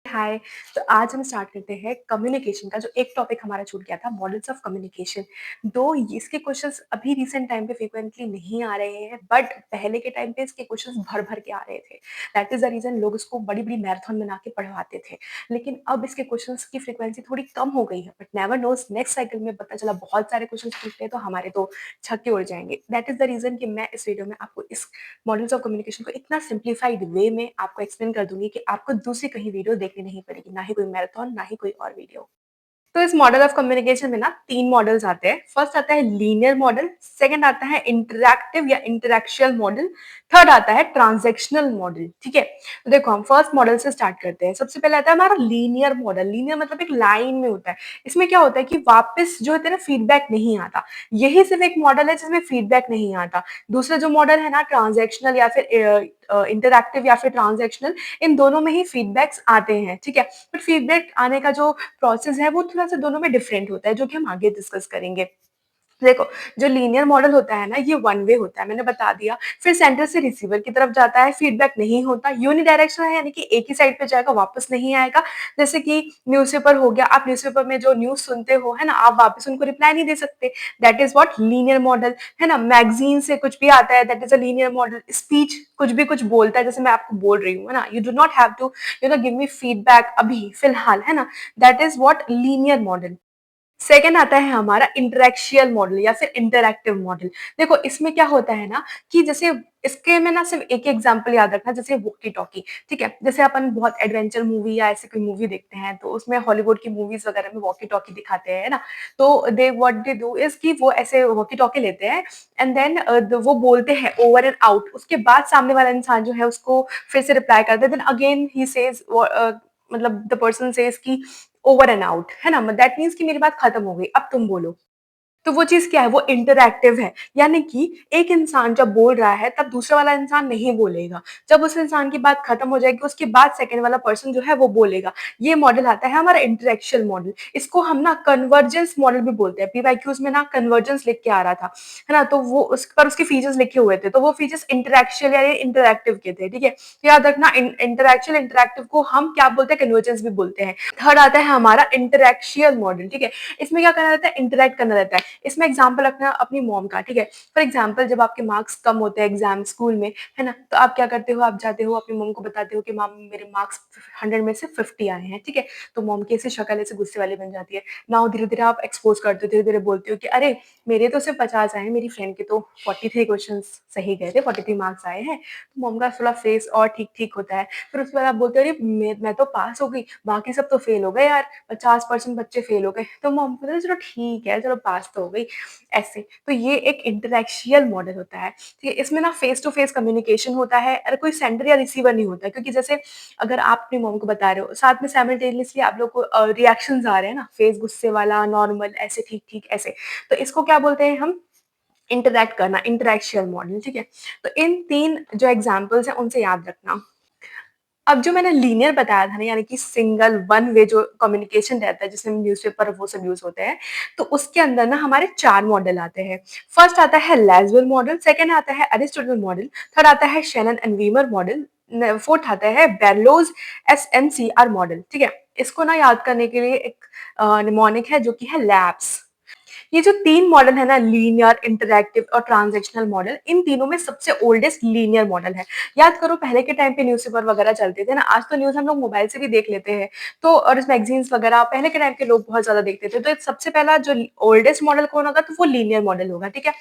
हाय। तो आज हम स्टार्ट करते हैं कम्युनिकेशन का जो एक टॉपिक हमारा छूट गया था, मॉडल्स ऑफ कम्युनिकेशन। दो इसके क्वेश्चंस अभी रिसेंट टाइम पे फ्रीक्वेंटली नहीं आ रहे हैं, बट पहले के टाइम पे इसके क्वेश्चंस भर भर के आ रहे थे। दैट इज द रीजन लोग इसको बड़ी बड़ी मैराथन बना के पढ़वाते थे। लेकिन अब इसके क्वेश्चंस की फ्रीक्वेंसी थोड़ी कम हो गई है, but never knows next cycle में पता चला बहुत सारे क्वेश्चंस पूछते हैं तो हमारे तो छक्के उड़ जाएंगे। दैट इज द रीजन कि मैं इस वीडियो में आपको इस मॉडल्स ऑफ कम्युनिकेशन को इतना सिंप्लीफाइड वे में आपको एक्सप्लेन कर दूंगी कि आपको दूसरी कहीं वीडियो देखनी नहीं पड़ेगी, ना ही कोई मैराथन, ना ही कोई और वीडियो। तो इस मॉडल ऑफ कम्युनिकेशन में ना 3 मॉडल्स आते हैं। फर्स्ट आता है लीनियर मॉडल, सेकंड आता है इंटरैक्टिव या इंटरैक्चुअल मॉडल, थर्ड आता है ट्रांजैक्शनल मॉडल। ठीक है, तो देखो हम फर्स्ट मॉडल से स्टार्ट करते हैं। सबसे पहले आता है हमारा लीनियर मॉडल। लीनियर मतलब एक लाइन में होता है। इसमें क्या होता है कि वापस जो होता है ना फीडबैक नहीं आता। यही सिर्फ एक मॉडल है जिसमें फीडबैक नहीं आता। दूसरा जो मॉडल है ना ट्रांजैक्शनल या फिर इंटरैक्टिव या फिर ट्रांजैक्शनल, इन दोनों में ही फीडबैक्स आते हैं। ठीक है, बट फीडबैक आने का जो प्रोसेस है वो थोड़ा-सा दोनों में डिफरेंट होता है, जो कि हम आगे डिस्कस करेंगे। देखो, जो लीनियर मॉडल होता है ना, ये वन वे होता है, मैंने बता दिया। फिर सेंटर से रिसीवर की तरफ जाता है, फीडबैक नहीं होता। यूनिडायरेक्शनल है, यानी कि एक ही साइड पे जाएगा, वापस नहीं आएगा। जैसे कि न्यूज़पेपर हो गया, आप न्यूज़पेपर में जो न्यूज़ सुनते हो, है ना, आप वापस उनको रिप्लाई नहीं दे सकते। That is what linear model, है ना। मैगज़ीन से कुछ भी आता है, that is a linear model. Speech कुछ भी कुछ बोलता है, जैसे मैं आपको बोल रही हूँ, है ना, you do not have to give me feedback अभी, फिलहाल, है ना। That is what linear model. Second आता है हमारा इंटरेक्शियल मॉडल या फिर इंटरैक्टिव मॉडल। देखो, इसमें क्या होता है ना कि जैसे इसके में ना सिर्फ एक एग्जांपल याद रखना, जैसे वॉकी टॉकी। ठीक है, जैसे अपन बहुत एडवेंचर मूवी या ऐसे कोई मूवी देखते हैं तो उसमें हॉलीवुड की मूवीज वगैरह में वॉकी टॉकी दिखाते हैं, है ना। तो दे व्हाट दे डू इज कि वो ऐसे वॉकी टॉकी लेते हैं एंड देन वो बोलते हैं ओवर एंड आउट। उसके बाद सामने वाला इंसान जो है उसको फिर से रिप्लाई करता है। देन अगेन ही सेज, मतलब द पर्सन सेज कि ओवर एंड आउट, है ना। दैट मीन्स कि मेरी बात खत्म हो गई, अब तुम बोलो। तो वो चीज़ क्या है, वो इंटरैक्टिव है। यानी कि एक इंसान जब बोल रहा है तब दूसरा वाला इंसान नहीं बोलेगा। जब उस इंसान की बात खत्म हो जाएगी उसके बाद सेकंड वाला पर्सन जो है वो बोलेगा। ये मॉडल आता है हमारा इंटरेक्शन मॉडल। इसको हम ना कन्वर्जेंस मॉडल भी बोलते हैं। पीवाईक्यूज में ना कन्वर्जेंस लिख के आ रहा था, है ना। तो वो उस पर उसके फीचर्स लिखे हुए थे, तो वो फीचर्स इंटरेक्शन या इंटरैक्टिव के थे। ठीक है, याद रखना, इंटरेक्शन इंटरैक्टिव को हम क्या बोलते हैं, कन्वर्जेंस भी बोलते हैं। थर्ड आता है हमारा इंटरेक्शियल मॉडल। ठीक है, इसमें क्या करना रहता है, इंटरेक्ट करना रहता है। इसमें एग्जाम्पल रखना अपनी मॉम का। ठीक है, फॉर एग्जाम्पल जब आपके मार्क्स कम होते हैं एग्जाम स्कूल में, है ना, तो आप क्या करते हो, आप जाते हो अपनी मॉम को बताते हो कि मॉम मेरे मार्क्स 100 में से 50 आए हैं। ठीक है, तो मॉम की ऐसी शक्ल ऐसे गुस्से वाली बन जाती है। नाउ धीरे धीरे आप एक्सपोज करते हो, धीरे धीरे बोलते हो कि अरे मेरे तो सिर्फ 50 आए हैं, मेरी फ्रेंड के तो 43 क्वेश्चन सही गए थे, 43 मार्क्स आए हैं। तो मॉम का थोड़ा फेस और ठीक ठीक होता है। फिर उसके बाद आप बोलते हो अरे मैं तो पास हो गई, बाकी सब तो फेल हो गए यार, 50% बच्चे फेल हो गए। तो मॉम बोलते हैं चलो ठीक है, चलो पास तो हो गई, ऐसे। तो ये एक इंटरेक्शियल मॉडल होता है। ठीक है, इसमें ना फेस टू फेस कम्युनिकेशन होता है और कोई सेंडर या रिसीवर नहीं होता, क्योंकि जैसे अगर आप अपनी मॉम को बता रहे हो, साथ में साइमल्टेनियसली आप लोग को रिएक्शंस आ रहे हैं ना, फेस गुस्से वाला, नॉर्मल, ऐसे ठीक ठीक ऐसे। तो इसको क्या बोलते हैं हम, इंटरैक्ट करना, इंटरेक्शियल मॉडल। ठीक है, तो इन 3 जो एग्जांपल्स हैं उनसे याद रखना। अब जो मैंने लीनियर बताया था ना, यानी कि सिंगल वन वे जो कम्युनिकेशन रहता है जिसमें न्यूज़पेपर वो सब यूज होते हैं, तो उसके अंदर ना हमारे 4 मॉडल आते हैं। फर्स्ट आता है लैज़वेल मॉडल, सेकंड आता है अरिस्टोटल मॉडल, थर्ड आता है Shannon and Weimar model, fourth आता है बेरलोज एसएमसीआर मॉडल। ठीक है, इसको ना याद करने के लिए एक निमोनिक है जो कि है लैब्स। ये जो 3 मॉडल है ना, लीनियर, इंटरैक्टिव और ट्रांजैक्शनल मॉडल, इन तीनों में सबसे ओल्डेस्ट लीनियर मॉडल है। याद करो पहले के टाइम पे न्यूज़पेपर वगैरह चलते थे ना, आज तो न्यूज़ हम लोग मोबाइल से भी देख लेते हैं। तो और इस मैगज़ीन्स वगैरह पहले के टाइम के लोग बहुत ज़्यादा देखते थे। तो सबसे पहला जो ओल्डेस्ट मॉडल कौन होगा, तो वो लीनियर मॉडल होगा। ठीक है,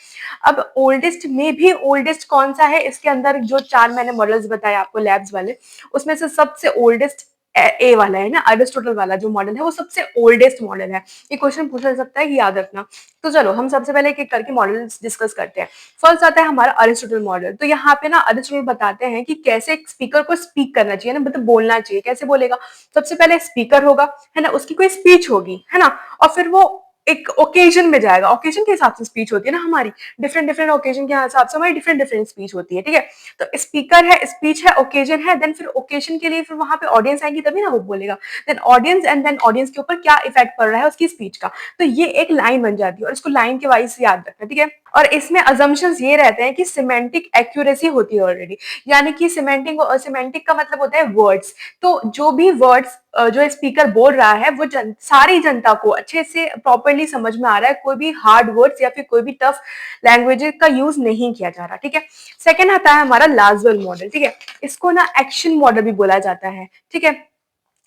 अब ओल्डेस्ट में भी ओल्डेस्ट कौन-सा है, इसके अंदर जो 4 मैंने मॉडल्स बताए आपको लैब्स वाले, उसमें से सबसे ओल्डेस्ट ए वाला है ना, अरिस्टोटल वाला जो मॉडल है वो सबसे ओल्डेस्ट मॉडल है। ये क्वेश्चन पूछा जा सकता है कि याद रखना। तो चलो हम सबसे पहले एक एक करके मॉडल्स डिस्कस करते हैं। फर्स्ट आता है हमारा अरिस्टोटल मॉडल। तो यहाँ पे ना अरिस्टोटल बताते हैं कि कैसे एक स्पीकर को स्पीक करना चाहिए ना, मतलब बोलना चाहिए। कैसे बोलेगा, सबसे पहले स्पीकर होगा, है ना, उसकी कोई स्पीच होगी, है ना, और फिर वो एक ओकेजन में जाएगा। ओकेजन के हिसाब से स्पीच होती है ना हमारी, डिफरेंट डिफरेंट ओकेजन के हिसाब से हमारी डिफरेंट डिफरेंट स्पीच होती है। ठीक है, तो स्पीकर है, स्पीच है, ओकेजन है, देन फिर ओकेजन के लिए फिर वहां पे ऑडियंस आएगी तभी ना वो बोलेगा। Then audience, and then audience के ऊपर क्या इफेक्ट पड़ रहा है उसकी स्पीच का। तो ये एक लाइन बन जाती है और इसको लाइन के वाइज याद रखना। ठीक है, और इसमें अजम्पशंस ये रहते हैं कि सिमेंटिक एक्यूरेसी होती है ऑलरेडी, यानी कि सिमेंटिक का मतलब होता है वर्ड्स। तो जो भी वर्ड्स जो स्पीकर बोल रहा है वो सारी जनता को अच्छे से प्रॉपरली समझ में आ रहा है, कोई भी हार्ड वर्ड्स या फिर कोई भी टफ लैंग्वेज का यूज नहीं किया जा रहा। ठीक है, सेकेंड आता है हमारा लाजवल मॉडल। ठीक है, इसको ना एक्शन मॉडल भी बोला जाता है। ठीक है,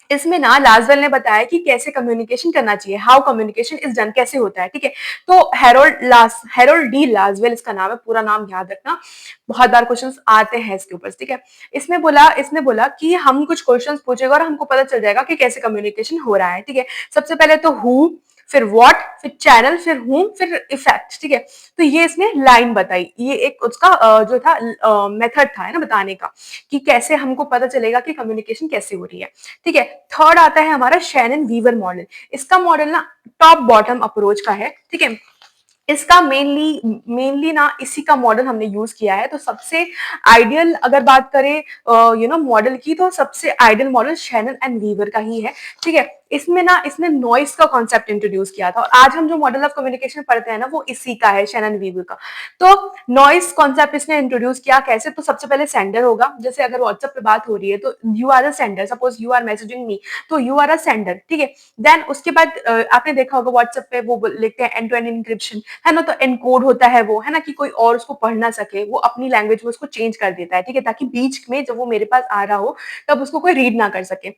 इसमें ना लाजवल ने बताया कि कैसे कम्युनिकेशन करना चाहिए, हाउ कम्युनिकेशन इज डन, कैसे होता है। ठीक है, तो हेरोल्ड डी लाजवेल इसका नाम है, पूरा नाम याद रखना, बहुत बार क्वेश्चंस आते हैं इसके ऊपर। ठीक है, इसने बोला कि हम कुछ क्वेश्चंस पूछेगा और हमको पता चल जाएगा कि कैसे कम्युनिकेशन हो रहा है। ठीक है, सबसे पहले तो हु, फिर व्हाट, फिर चैनल, फिर whom, फिर इफेक्ट। ठीक है, तो ये इसने लाइन बताई, ये एक उसका जो था मेथड था, है ना, बताने का कि कैसे हमको पता चलेगा कि कम्युनिकेशन कैसे हो रही है। ठीक है, थर्ड आता है हमारा शैनन वीवर मॉडल। इसका मॉडल ना टॉप बॉटम अप्रोच का है। ठीक है, इसका मेनली मेनली ना इसी का मॉडल हमने यूज किया है। तो सबसे आइडियल अगर बात करें मॉडल की, तो सबसे ideal model Shannon and Weaver का ही है। ठीक है, इसमें ना इसने नॉइस का कॉन्सेप्ट इंट्रोड्यूस किया था, और आज हम जो मॉडल ऑफ कम्युनिकेशन पढ़ते हैं ना वो इसी का है, शैनन वीवर का। तो नॉइस कॉन्सेप्ट इसने इंट्रोड्यूस किया कैसे, तो सबसे पहले सेंडर होगा, जैसे अगर व्हाट्सएप पे बात हो रही है तो you are a sender, suppose you are messaging me, तो यू आर अ सेंडर। ठीक है, देन उसके बाद आपने देखा होगा व्हाट्सएप पे वो लिखते हैं एंड टू एंड इंक्रिप्शन, है ना, तो एनकोड होता है वो, है ना, कि कोई और उसको पढ़ ना सके, वो अपनी लैंग्वेज में उसको चेंज कर देता है। ठीक है, ताकि बीच में जब वो मेरे पास आ रहा हो तब उसको कोई रीड ना कर सके।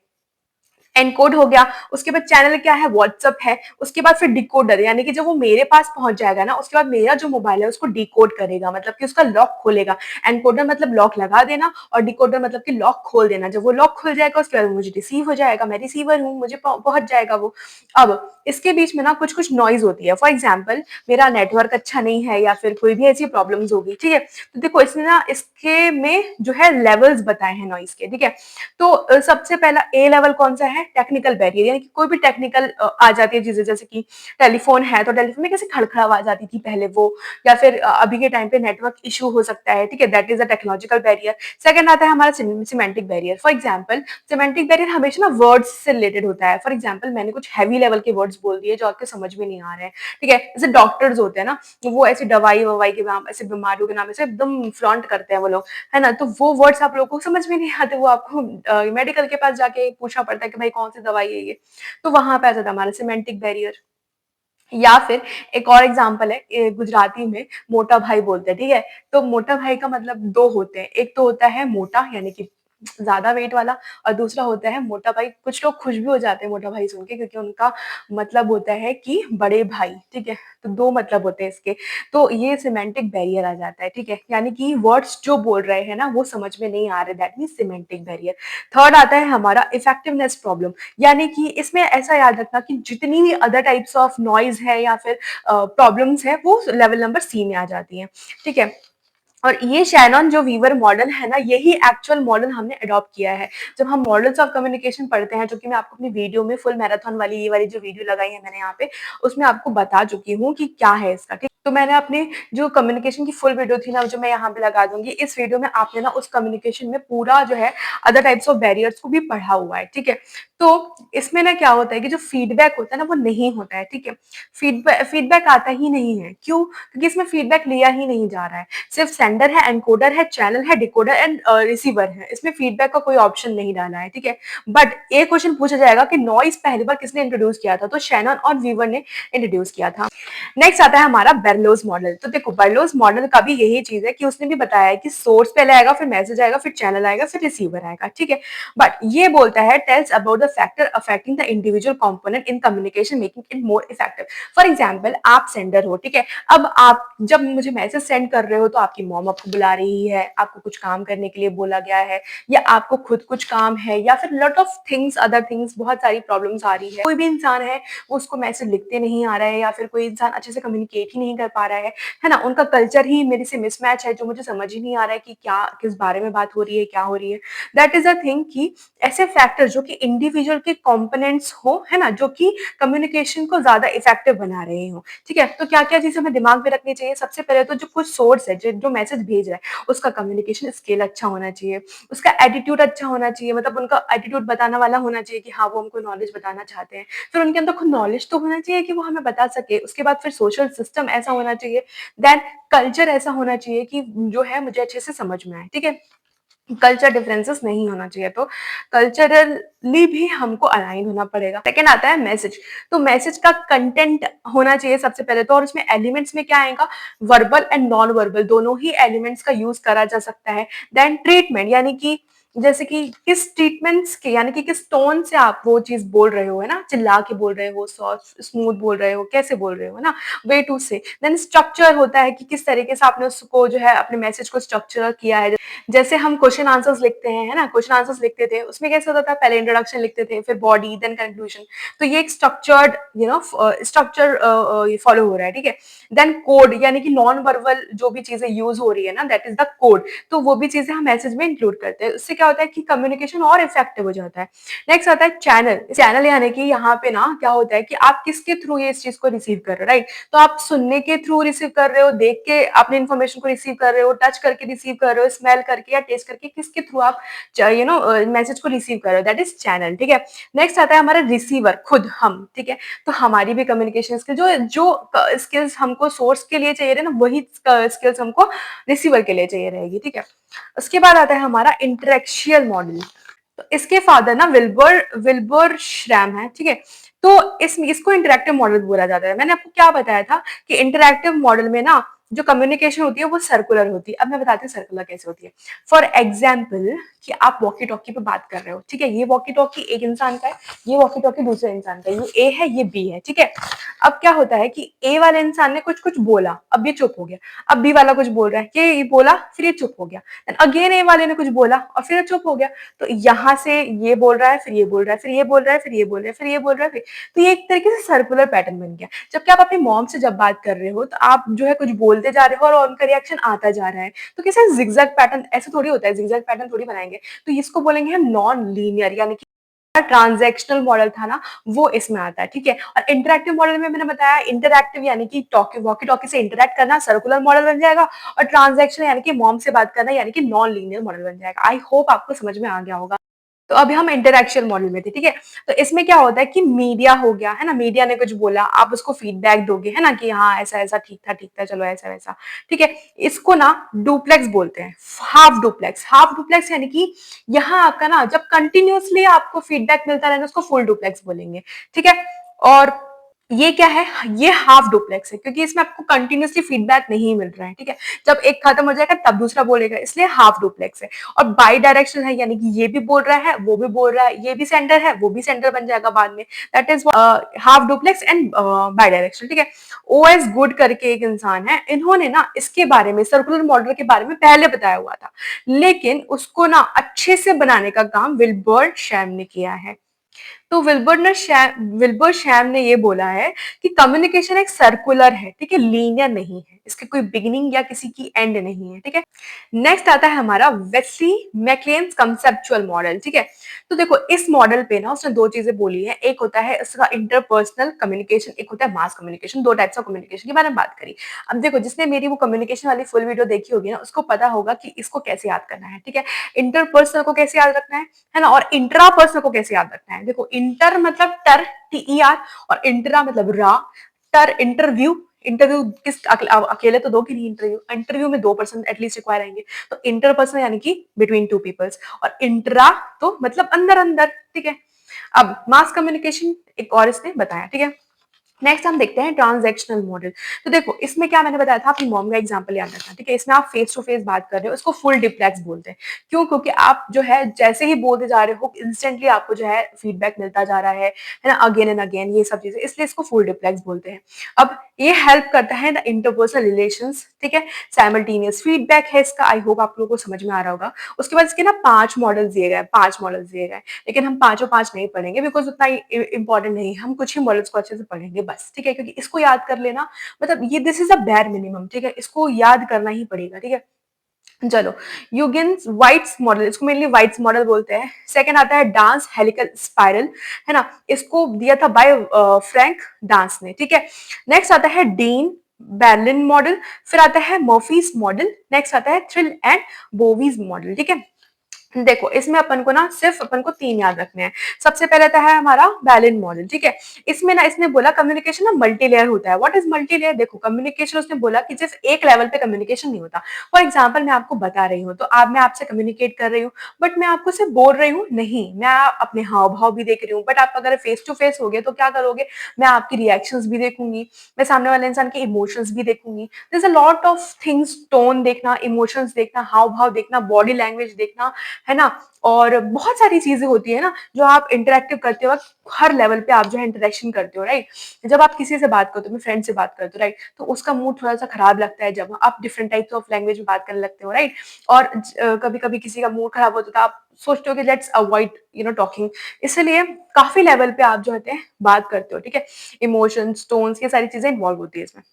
एनकोड हो गया, उसके बाद चैनल क्या है, व्हाट्सअप है, उसके बाद फिर डिकोडर, यानी कि जब वो मेरे पास पहुंच जाएगा ना, उसके बाद मेरा जो मोबाइल है उसको डिकोड करेगा, मतलब कि उसका लॉक खोलेगा। एनकोडर मतलब लॉक लगा देना, और डिकोडर मतलब कि लॉक खोल देना। जब वो लॉक खुल जाएगा उसके बाद मुझे रिसीव हो जाएगा, मैं रिसीवर हूँ, मुझे पहुंच जाएगा वो। अब इसके बीच में ना कुछ कुछ नॉइज होती है, फॉर एग्जाम्पल मेरा नेटवर्क अच्छा नहीं है या फिर कोई भी ऐसी प्रॉब्लम्स होगी। ठीक है, तो देखो इसने ना इसके में जो है लेवल्स बताए हैं नॉइज के। ठीक है, तो सबसे पहला ए लेवल कौन सा है, टेक्निकल बैरियर, यानी कि कोई भी टेक्निकल आ जाती है चीजें, जैसे कि टेलीफोन है तो टेलीफोन में कैसे खड़खड़ आवाज आती थी पहले वो, या फिर अभी के टाइम पे नेटवर्क इशू हो सकता है। ठीक है, that is a technological barrier. Second आता है हमारा semantic barrier. For example semantic barrier हमेशा ना वर्ड्स से रिलेटेड होता है। फॉर एग्जाम्पल मैंने कुछ हैवी लेवल के वर्ड्स बोल दिए जो आपके समझ में नहीं आ रहे हैं। ठीक है, जैसे डॉक्टर्स होते हैं ना, वो ऐसी दवाई ववाई के नाम, ऐसे बीमारियों के नाम ऐसे एकदम फ्लॉन्ट करते हैं वो लोग, है ना, तो वो वर्ड्स आप लोगों को समझ में नहीं आते, वो आपको मेडिकल के पास जाके पूछना पड़ता है कि भाई कौन सी दवाई है ये। तो वहां पे आ जाता है हमारा सिमेंटिक बैरियर। या फिर एक और एग्जांपल है, गुजराती में मोटा भाई बोलते हैं। ठीक है, तो मोटा भाई का मतलब दो होते हैं, एक तो होता है मोटा यानी कि ज्यादा वेट वाला, और दूसरा होता है मोटा भाई। कुछ लोग खुश भी हो जाते हैं मोटा भाई सुन के, क्योंकि उनका मतलब होता है कि बड़े भाई। ठीक है, तो दो मतलब होते हैं इसके। तो ये सिमेंटिक बैरियर आ जाता है। ठीक है, यानी कि वर्ड्स जो बोल रहे हैं ना वो समझ में नहीं आ रहे, that mean semantic barrier. Third आता है हमारा इफेक्टिवनेस प्रॉब्लम, यानी कि इसमें ऐसा याद रखना कि जितनी भी अदर टाइप्स ऑफ नॉइज है या फिर प्रॉब्लम्स है वो लेवल नंबर सी में आ जाती हैं। ठीक है, और ये शैनॉन जो वीवर मॉडल है ना, यही एक्चुअल मॉडल हमने अडॉप्ट किया है। जब हम मॉडल्स ऑफ कम्युनिकेशन पढ़ते हैं, जो कि मैं आपको अपनी वीडियो में फुल मैराथन वाली ये वाली जो वीडियो लगाई है मैंने यहाँ पे, उसमें आपको बता चुकी हूँ कि क्या है इसका। ठीक, तो मैंने अपनी जो कम्युनिकेशन की फुल वीडियो थी ना, जो मैं यहाँ पे लगा दूंगी, इस वीडियो में आपने ना उस कम्युनिकेशन में पूरा जो है अदर टाइप्स ऑफ बैरियर्स को भी पढ़ा हुआ है। ठीक है, तो इसमें ना क्या होता है कि जो फीडबैक होता है ना वो नहीं होता है। ठीक है, फीडबैक आता ही नहीं है, क्यों, क्योंकि इसमें फीडबैक लिया ही नहीं जा रहा है। सिर्फ सेंडर है, एनकोडर है, चैनल है, डिकोडर एंड रिसीवर है, इसमें फीडबैक का कोई ऑप्शन नहीं डाला है। ठीक है, बट एक क्वेश्चन पूछा जाएगा कि नॉइस पहली बार किसने इंट्रोड्यूस किया था, तो शैनन और वीवर ने इंट्रोड्यूस किया था। नेक्स्ट आता है हमारा बेरलोज मॉडल। तो देखो बेरलोज मॉडल का भी यही चीज है कि उसने भी बताया है कि सोर्स पहले आएगा, फिर मैसेज आएगा, फिर चैनल आएगा, फिर रिसीवर आएगा। ठीक है, बट ये बोलता है tells about the factor affecting the individual component in communication making it more effective. For example आप सेंडर हो। ठीक है, अब आप जब मुझे मैसेज सेंड कर रहे हो तो आपकी मॉम आपको बुला रही है, आपको कुछ काम करने के लिए बोला गया है, या आपको खुद कुछ काम है, या फिर lot of things other things, बहुत सारी प्रॉब्लम्स आ रही है। कोई भी इंसान है वो उसको मैसेज लिखते नहीं आ रहा है, या फिर कोई इंसान अच्छे से कम्युनिकेट ही नहीं कर पा रहा है ना, उनका कल्चर ही मेरे से मिसमैच है, जो मुझे समझ ही नहीं आ रहा है कि क्या किस बारे में बात हो रही है, क्या हो रही है। दैट इज अ थिंग कि ऐसे फैक्टर जो कि इंडिविजुअल के कंपोनेंट्स हो, है ना, जो कि कम्युनिकेशन को ज्यादा इफेक्टिव बना रहे हो। ठीक है, तो क्या क्या चीजें हमें दिमाग में रखनी चाहिए, सबसे पहले तो जो कुछ सोर्स है जो मैसेज मैसेज भेज रहा है, उसका कम्युनिकेशन स्किल अच्छा होना चाहिए, उसका एटीट्यूड अच्छा होना चाहिए, मतलब उनका एटीट्यूड बताने वाला होना चाहिए कि हाँ, वो हमको नॉलेज बताना चाहते हैं। फिर उनके अंदर खुद नॉलेज तो होना चाहिए कि वो हमें बता सके। उसके बाद फिर सोशल सिस्टम ऐसा होना चाहिए, देन कल्चर ऐसा होना चाहिए कि जो है मुझे अच्छे से समझ में आए, ठीक है? कल्चर डिफरेंसेस नहीं होना चाहिए, तो कल्चरली भी हमको अलाइन होना पड़ेगा। सेकंड आता है मैसेज। तो मैसेज का कंटेंट होना चाहिए सबसे पहले तो, और उसमें एलिमेंट्स में क्या आएगा, वर्बल एंड नॉन वर्बल दोनों ही एलिमेंट्स का यूज करा जा सकता है। देन ट्रीटमेंट, यानी कि जैसे कि किस ट्रीटमेंट्स के, यानी कि किस टोन से आप वो चीज बोल रहे हो, है ना, चिल्ला के बोल रहे हो, सॉफ्ट स्मूथ बोल रहे हो, कैसे बोल रहे हो, है ना, वे टू से। देन स्ट्रक्चर होता है कि किस तरीके से आपने उसको जो है अपने मैसेज को स्ट्रक्चर किया है। जैसे हम क्वेश्चन आंसर्स लिखते हैं, है ना, क्वेश्चन आंसर्स लिखते थे, उसमें कैसे होता था, पहले इंट्रोडक्शन लिखते थे, फिर बॉडी, देन कंक्लूजन। तो ये एक स्ट्रक्चर्ड स्ट्रक्चर फॉलो हो रहा है, ठीक है। देन कोड, यानी कि नॉन वर्बल जो भी चीजें यूज हो रही है ना, दैट इज द कोड। तो वो भी चीजें हम मैसेज में इंक्लूड करते हैं, उससे क्या होता है कि कम्युनिकेशन और इफेक्टिव हो जाता है। नेक्स्ट आता है चैनल। चैनल यानी कि यहाँ पे ना क्या होता है कि आप किसके थ्रू ये इस चीज को रिसीव कर रहे हो, राइट। तो आप सुनने के थ्रू रिसीव कर रहे हो, देख के अपने इन्फॉर्मेशन को रिसीव कर रहे हो, टच करके रिसीव कर रहे हो, स्मेल करके या टेस्ट करके, किसके थ्रू आप मैसेज को रिसीव कर रहे हो, दैट इज चैनल, ठीक है। नेक्स्ट आता है हमारा रिसीवर, खुद हम, ठीक है। तो हमारी भी कम्युनिकेशन स्किल, जो जो स्किल्स हमको सोर्स के लिए चाहिए ना, वही स्किल्स हमको रिसीवर के लिए चाहिए रहेगी, ठीक है। उसके बाद आता है हमारा इंटरेक्शियल मॉडल। तो इसके फादर ना विल्बर विल्बर श्रैम है, ठीक है। तो इसको इंटरेक्टिव मॉडल बोला जाता है। मैंने आपको क्या बताया था कि इंटरेक्टिव मॉडल में ना जो कम्युनिकेशन होती है वो सर्कुलर होती है। अब मैं बताती हूँ सर्कुलर कैसे होती है। फॉर एग्जाम्पल कि आप वॉकी टॉकी पे बात कर रहे हो, ठीक है, ये वॉकी टॉकी एक इंसान का है, ये वॉकी टॉकी दूसरे इंसान का है, ये ए है, ये बी है, ठीक है। अब क्या होता है कि ए वाले इंसान ने कुछ कुछ बोला, अब ये चुप हो गया। अब बी वाला कुछ बोल रहा है, ये बोला, फिर ये चुप हो गया। अगेन ए वाले ने कुछ बोला और फिर ये चुप हो गया। तो यहाँ से ये बोल रहा है, फिर ये बोल रहा है, फिर ये बोल रहा है, फिर ये बोल रहा है, फिर ये बोल रहा है, फिर तो ये एक तरीके से सर्कुलर पैटर्न बन गया। जबकि आप अपनी मॉम से जब बात कर रहे हो तो आप जो है कुछ बोलते जा रहे हो और उनका रिएक्शन आता जा रहा है। तो कैसे जिगजैग पैटर्न ऐसे थोड़ी होता है, जिगजैग पैटर्न थोड़ी बनाएंगे। तो इसको बोलेंगे हम नॉन लीनियर, यानी कि ट्रांजैक्शनल मॉडल था ना, वो इसमें आता है, ठीक है। और इंटरैक्टिव मॉडल में मैंने बताया, इंटरैक्टिव यानी कि टॉकी वॉकी टॉकी से इंटरैक्ट करना, सर्कुलर मॉडल बन जाएगा। और ट्रांजैक्शनल यानी कि मॉम से बात करना, यानी कि नॉन लीनियर मॉडल बन जाएगा। आई होप आपको समझ में आ गया होगा। तो अभी हम इंटरैक्शन मॉडल में थे, ठीक है। तो इसमें क्या होता है कि मीडिया हो गया, है ना, मीडिया ने कुछ बोला, आप उसको फीडबैक दोगे, है ना, कि हाँ ऐसा ऐसा ठीक था, चलो ऐसा वैसा, ठीक है। इसको ना डुप्लेक्स बोलते हैं, हाफ डुप्लेक्स। हाफ डुप्लेक्स यानी कि यहाँ आपका ना जब कंटिन्यूअसली आपको फीडबैक मिलता रहे, उसको फुल डुप्लेक्स बोलेंगे, ठीक है। और ये क्या है, ये हाफ डुप्लेक्स है, क्योंकि इसमें आपको कंटिन्यूअसली फीडबैक नहीं मिल रहा है, ठीक है। जब एक खत्म हो जाएगा तब दूसरा बोलेगा, इसलिए हाफ डुप्लेक्स है। और बाई डायरेक्शन है, यानी कि ये भी बोल रहा है, वो भी बोल रहा है, ये भी सेंटर है, वो भी सेंटर बन जाएगा बाद में। That is half duplex and by direction, ठीक है। ओएस गुड करके एक इंसान है, इन्होंने ना इसके बारे में, सर्कुलर मॉडल के बारे में पहले बताया हुआ था, लेकिन उसको ना अच्छे से बनाने का काम विल्बर शैम ने किया है। तो विल्बर शैम ने ये बोला है कि कम्युनिकेशन एक सर्कुलर है, ठीक है, लीनियर नहीं है, इसके कोई बिगिनिंग या किसी की एंड नहीं है, ठीक है। नेक्स्ट आता है हमारा वेस्ली मैकलेन्स कंसेप्चुअल मॉडल, ठीक है। तो देखो इस मॉडल पे ना उसने दो चीजें बोली है, एक होता है इसका इंटरपर्सनल कम्युनिकेशन, एक होता है मास कम्युनिकेशन। दो टाइप्स ऑफ कम्युनिकेशन के बारे में बात करी। अब देखो जिसने मेरी वो कम्युनिकेशन वाली फुल वीडियो देखी होगी ना, उसको पता होगा कि इसको कैसे याद करना है, ठीक है। इंटरपर्सनल को कैसे याद रखना है ना, और इंट्रापर्सनल को कैसे याद रखना है। देखो इंटर मतलब टर, TER, और इंट्रा मतलब रा। टर इंटरव्यू, इंटरव्यू किस अकेले तो दो की नहीं, इंटरव्यू इंटरव्यू में 2% एटलीस्ट रिक्वायर आएंगे। तो इंटरपर्सनल यानी कि बिटवीन टू पीपल्स, और इंट्रा तो मतलब अंदर अंदर, ठीक है। अब मास कम्युनिकेशन एक और इसने बताया, ठीक है। नेक्स्ट हम देखते हैं ट्रांजैक्शनल मॉडल। तो देखो इसमें क्या मैंने बताया था, अपनी मॉम का एग्जांपल याद रखना, ठीक है। इसमें आप फेस टू फेस बात कर रहे हो, उसको फुल डिप्लेक्स बोलते हैं। क्यों? क्योंकि आप जो है जैसे ही बोलते जा रहे हो, इंस्टेंटली आपको जो है फीडबैक मिलता जा रहा है ना, अगेन एंड अगेन, ये सब चीजें, इसलिए इसको फुल डिप्लेक्स बोलते हैं। अब ये हेल्प करता है द इंटरपर्सनल रिलेशंस, ठीक है। साइमल्टेनियस फीडबैक है इसका, आई होप आप लोगों को समझ में आ रहा होगा। उसके बाद इसके ना 5 मॉडल दिए गए, 5 मॉडल दिए गए, लेकिन हम पांचों 5 नहीं पढ़ेंगे, बिकॉज उतना इंपॉर्टेंट नहीं है। हम कुछ ही मॉडल्स को अच्छे से पढ़ेंगे बस, ठीक है। क्योंकि इसको याद कर लेना मतलब ये this is a bare minimum, ठीक है, इसको याद करना ही पड़ेगा, ठीक है। चलो, यूगिन्स वाइट्स मॉडल, इसको मेनली वाइट्स मॉडल बोलते हैं। सेकंड आता है डांस हेलिकल स्पाइरल, है ना, इसको दिया था बाय फ्रैंक डांस ने, ठीक है। नेक्स्ट आता है डीन बर्लिन मॉडल, फिर आता है मर्फीज मॉडल, नेक्स्ट आता है थ्रिल एंड बोवीज मॉडल, ठीक है। देखो इसमें अपन को ना सिर्फ अपन को 3 याद रखने हैं। सबसे पहले तो है हमारा बैलेंस मॉडल, ठीक है। इसमें ना इसने बोला कम्युनिकेशन ना मल्टी लेयर होता है। What is multi layer? देखो कम्युनिकेशन उसने बोला कि सिर्फ एक लेवल पे कम्युनिकेशन नहीं होता। फॉर एग्जांपल मैं आपको बता रही हूँ, तो आप मैं आपसे कम्युनिकेट कर रही हूँ, बट मैं आपको सिर्फ बोल रही हूँ नहीं, मैं अपने हाव-भाव भी देख रही हूँ। बट आप अगर फेस टू फेस हो गए तो क्या करोगे? मैं आपकी रिएक्शंस भी देखूँगी, मैं सामने वाले इंसान के इमोशंस भी देखूँगी। There is a lot of things, tone देखना, इमोशंस देखना, हाव-भाव देखना, बॉडी लैंग्वेज देखना, है ना? और बहुत सारी चीजें होती है ना जो आप इंटरेक्टिव करते वक्त हर लेवल पे आप जो है इंटरेक्शन करते हो, राइट। जब आप किसी से बात करते हो, फ्रेंड से बात करते हो, राइट, तो उसका मूड थोड़ा सा खराब लगता है जब आप डिफरेंट टाइप्स ऑफ लैंग्वेज में बात करने लगते हो, राइट। और कभी कभी किसी का मूड खराब होता है तो आप सोचते हो कि लेट्स अवॉइड टॉकिंग। इसलिए काफी लेवल पे आप जो होते हैं बात करते हो, ठीक है। इमोशंस, टोन्स, ये सारी चीजें इन्वॉल्व होती है इसमें।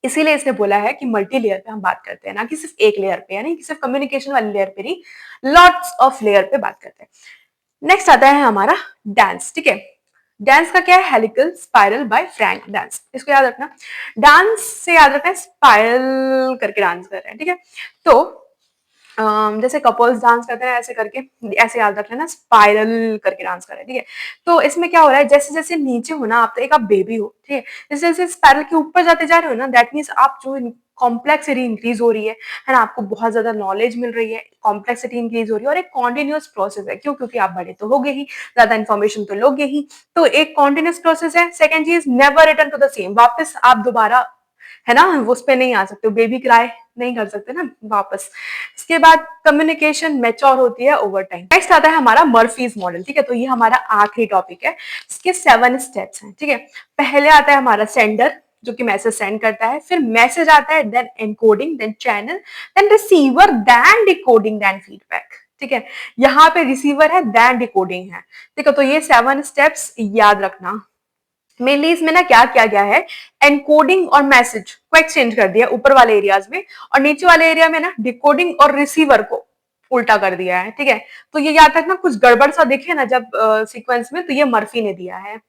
इसीलिए इसने बोला है कि मल्टी लेयर पे हम बात करते हैं, ना कि सिर्फ एक लेयर पे, यानी कि सिर्फ कम्युनिकेशन वाली लेयर पे नहीं, लॉट्स ऑफ लेयर पे बात करते हैं। नेक्स्ट आता है हमारा डांस, ठीक है। डांस का क्या है? Helical spiral by Frank dance, इसको याद रखना। डांस से याद रखना है स्पाइरल करके डांस कर रहे हैं, ठीक है। तो जैसे कपल्स डांस करते हैं ऐसे करके, ऐसे याद रख लेना स्पाइरल करके डांस कर रहे हैं, ठीक है। तो इसमें क्या हो रहा है, जैसे जैसे नीचे हो ना आप, तो एक आप बेबी हो, ठीक है। जैसे जैसे स्पाइरल के ऊपर जाते जा रहे हो ना, दैट मीन्स आप जो कॉम्प्लेक्सिटी इंक्रीज हो रही है ना, आपको बहुत ज्यादा नॉलेज मिल रही है, कॉम्प्लेक्सिटी इंक्रीज हो रही है, और एक कॉन्टिन्यूअस प्रोसेस है। क्यों? क्योंकि आप बड़े तो हो गए ही, ज्यादा इन्फॉर्मेशन तो लोगे ही। तो एक कॉन्टिन्यूअस प्रोसेस है। सेकंड चीज, never return to the same, वापस आप दोबारा, है ना, उस पे नहीं आ सकते हो, बेबी क्राई नहीं कर सकते ना वापस। इसके बाद कम्युनिकेशन मैच्योर होती है ओवर टाइम। नेक्स्ट आता है हमारा मर्फीज मॉडल, ठीक है। तो ये हमारा आखिरी टॉपिक है। इसके 7 स्टेप्स हैं, ठीक है। पहले आता है हमारा सेंडर, जो कि मैसेज सेंड करता है, फिर मैसेज आता है, then encoding, then channel, then receiver, then decoding, then feedback, ठीक है। यहाँ पे रिसीवर है, देन डिकोडिंग है, ठीक है। तो ये 7 स्टेप्स याद रखना। मेनली इसमें ना क्या किया गया है, एनकोडिंग और मैसेज को एक्सचेंज कर दिया ऊपर वाले एरियाज में, और नीचे वाले एरिया में ना डिकोडिंग और रिसीवर को उल्टा कर दिया है, ठीक है। तो ये याद रखना, कुछ गड़बड़ सा दिखे ना जब सीक्वेंस में, तो ये मर्फी ने दिया है।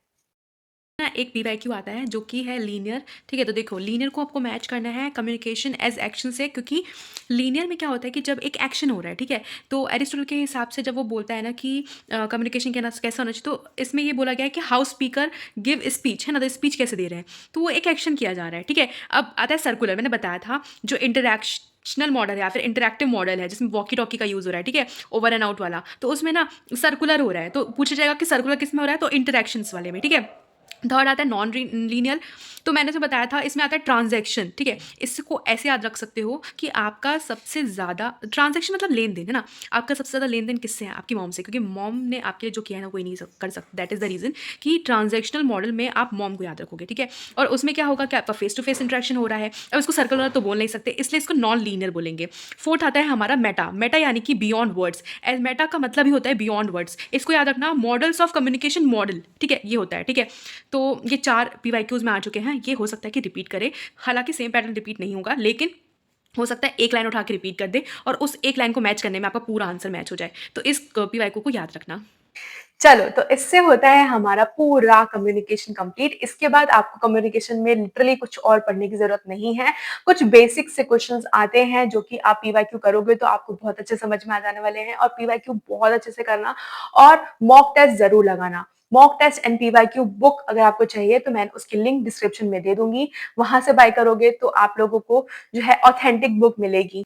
ना एक पीवाईक्यू आता है जो कि है लीनियर, ठीक है। तो देखो लीनियर को आपको मैच करना है कम्युनिकेशन एज एक्शन से, क्योंकि लीनियर में क्या होता है कि जब एक एक्शन हो रहा है, ठीक है, तो एरिस्टोटल के हिसाब से जब वो बोलता है ना कि कम्युनिकेशन कैसा होना चाहिए, तो इसमें ये बोला गया है कि हाउ स्पीकर गिव स्पीच, है ना, तो स्पीच कैसे दे रहे हैं, तो वो एक एक्शन किया जा रहा है, ठीक है। अब आता है सर्कुलर, मैंने बताया था जो इंटरैक्शनल मॉडल है या फिर इंटरैक्टिव मॉडल है जिसमें वॉकी टॉकी का यूज हो रहा है, ठीक है, ओवर एंड आउट वाला, तो उसमें ना सर्कुलर हो रहा है, तो पूछा जाएगा कि सर्कुलर किस में हो रहा है, तो इंटरैक्शंस वाले में, ठीक है। थर्ड आता है नॉन लीनियर, तो मैंने तो बताया था इसमें आता है ट्रांजैक्शन, ठीक है। इसको ऐसे याद रख सकते हो कि आपका सबसे ज़्यादा ट्रांजैक्शन मतलब लेन देन, है ना, आपका सबसे ज़्यादा लेन देन किससे है? आपकी मॉम से, क्योंकि मॉम ने आपके लिए जो किया है ना कोई नहीं कर सकता। दैट इज़ द रीज़न कि ट्रांजैक्शनल मॉडल में आप मॉम को याद रखोगे, ठीक है। और उसमें क्या होगा कि आपका फेस टू फेस इंटरेक्शन हो रहा है, अब इसको सर्कल वाला तो बोल नहीं सकते, इसलिए इसको नॉन लीनियर बोलेंगे। फोर्थ आता है हमारा मेटा, मेटा यानी कि बियॉन्ड वर्ड्स, एज मेटा का मतलब ही होता है बियॉन्ड वर्ड्स, इसको याद रखना, मॉडल्स ऑफ कम्युनिकेशन मॉडल, ठीक है, ये होता है, ठीक है। तो ये 4 पीवाईक्यूज में आ चुके हैं, ये हो सकता है कि रिपीट करे, हालांकि सेम पैटर्न रिपीट नहीं होगा, लेकिन हो सकता है एक लाइन उठा के रिपीट कर दे और उस एक लाइन को मैच करने में आपका पूरा आंसर मैच हो जाए, तो इस पीवाईक्यू को याद रखना। चलो, तो इससे होता है हमारा पूरा कम्युनिकेशन कंप्लीट। इसके बाद आपको कम्युनिकेशन में लिटरली कुछ और पढ़ने की जरूरत नहीं है। कुछ बेसिक से क्वेश्चंस आते हैं जो कि आप पीवाईक्यू करोगे तो आपको बहुत अच्छे समझ में आ जाने वाले हैं, और पीवाईक्यू बहुत अच्छे से करना, और मॉक टेस्ट जरूर लगाना। Mock test and PYQ book अगर आपको चाहिए तो मैं उसकी लिंक डिस्क्रिप्शन में दे दूंगी, वहां से बाय करोगे तो आप लोगों को जो है ऑथेंटिक बुक मिलेगी।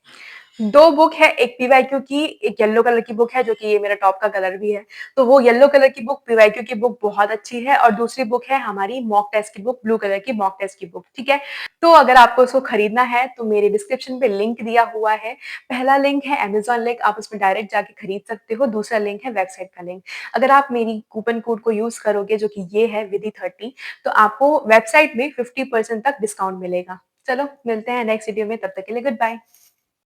2 बुक है, एक पीवाईक्यू की, एक येलो कलर की बुक है जो कि ये मेरा टॉप का कलर भी है। तो वो येलो कलर की बुक, पीवाईक्यू की बुक बहुत अच्छी है, और दूसरी बुक है हमारी मॉक टेस्ट की बुक, ब्लू कलर की मॉक टेस्ट की बुक, ठीक है। तो अगर आपको इसको खरीदना है तो मेरे डिस्क्रिप्शन पे लिंक दिया हुआ है। पहला लिंक है अमेज़न लिंक, आप उसमें डायरेक्ट जाके खरीद सकते हो। दूसरा लिंक है वेबसाइट का लिंक। अगर आप मेरी कूपन कोड को यूज़ करोगे जो कि ये है विधि30, तो आपको वेबसाइट में 50% तक डिस्काउंट मिलेगा। चलो मिलते हैं नेक्स्ट वीडियो में, तब तक के लिए गुड बाय।